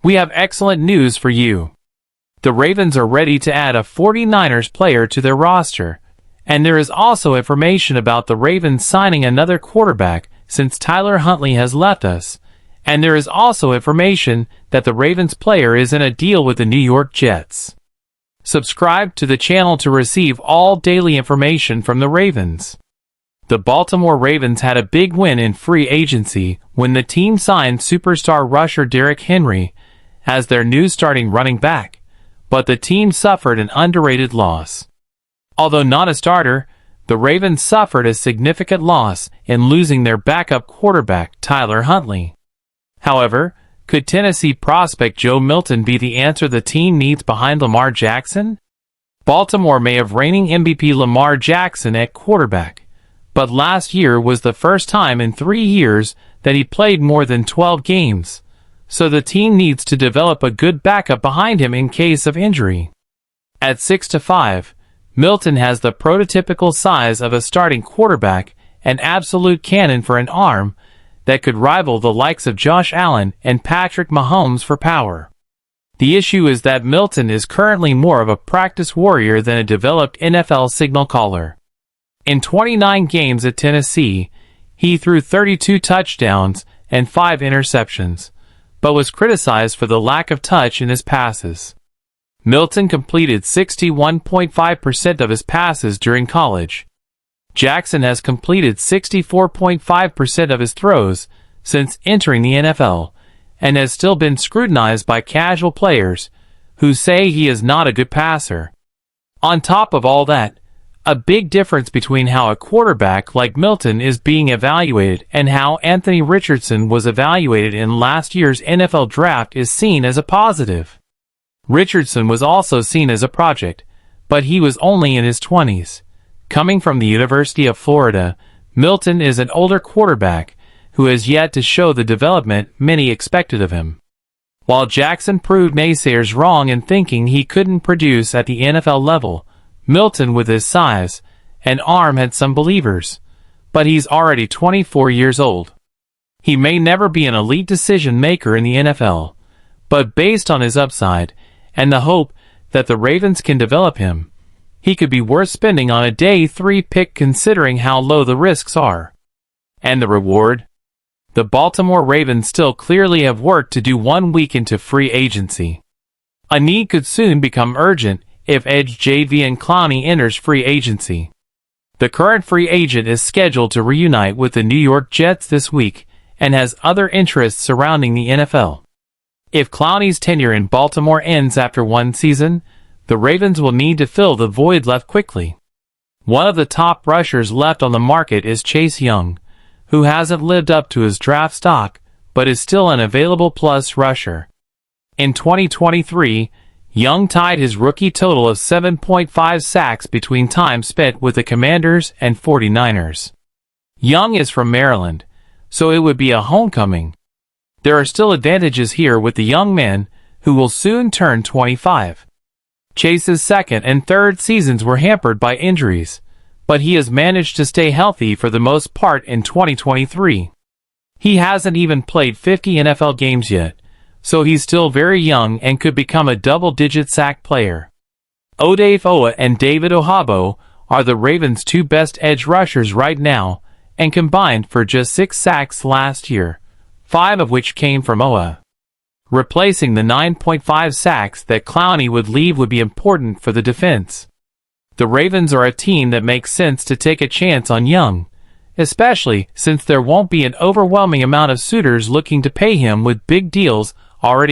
We have excellent news for you. The Ravens are ready to add a 49ers player to their roster, and there is also information about the Ravens signing another quarterback since Tyler Huntley has left us, and there is also information that the Ravens player is in a deal with the New York Jets. Subscribe to the channel to receive all daily information from the Ravens. The Baltimore Ravens had a big win in free agency when the team signed superstar rusher Derrick Henry as their new starting running back, but the team suffered an underrated loss. Although not a starter, the Ravens suffered a significant loss in losing their backup quarterback Tyler Huntley. However, could Tennessee prospect Joe Milton be the answer the team needs behind Lamar Jackson? Baltimore may have reigning MVP Lamar Jackson at quarterback, but last year was the first time in 3 years that he played more than 12 games, so the team needs to develop a good backup behind him in case of injury. At 6'5", Milton has the prototypical size of a starting quarterback, an absolute cannon for an arm that could rival the likes of Josh Allen and Patrick Mahomes for power. The issue is that Milton is currently more of a practice warrior than a developed NFL signal caller. In 29 games at Tennessee, he threw 32 touchdowns and 5 interceptions, but was criticized for the lack of touch in his passes. Milton completed 61.5% of his passes during college. Jackson has completed 64.5% of his throws since entering the NFL, and has still been scrutinized by casual players who say he is not a good passer. On top of all that, a big difference between how a quarterback like Milton is being evaluated and how Anthony Richardson was evaluated in last year's NFL draft is seen as a positive. Richardson was also seen as a project, but he was only in his 20s. Coming from the University of Florida, Milton is an older quarterback who has yet to show the development many expected of him. While Jackson proved naysayers wrong in thinking he couldn't produce at the NFL level, Milton, with his size and arm, had some believers, but he's already 24 years old. He may never be an elite decision maker in the NFL, but based on his upside and the hope that the Ravens can develop him, he could be worth spending on a day 3 pick considering how low the risks are. And the reward? The Baltimore Ravens still clearly have work to do 1 week into free agency. A need could soon become urgent if edge Jadeveon Clowney enters free agency. The current free agent is scheduled to reunite with the New York Jets this week and has other interests surrounding the NFL. If Clowney's tenure in Baltimore ends after 1 season, the Ravens will need to fill the void left quickly. One of the top rushers left on the market is Chase Young, who hasn't lived up to his draft stock, but is still an available plus rusher. In 2023, Young tied his rookie total of 7.5 sacks between time spent with the Commanders and 49ers. Young is from Maryland, so it would be a homecoming. There are still advantages here with the young man, who will soon turn 25. Chase's second and third seasons were hampered by injuries, but he has managed to stay healthy for the most part in 2023. He hasn't even played 50 NFL games yet, so he's still very young and could become a double-digit sack player. Odafe Oweh and David Ojabo are the Ravens' 2 best edge rushers right now, and combined for just 6 sacks last year, 5 of which came from Oweh. Replacing the 9.5 sacks that Clowney would leave would be important for the defense. The Ravens are a team that makes sense to take a chance on Young, especially since there won't be an overwhelming amount of suitors looking to pay him with big deals already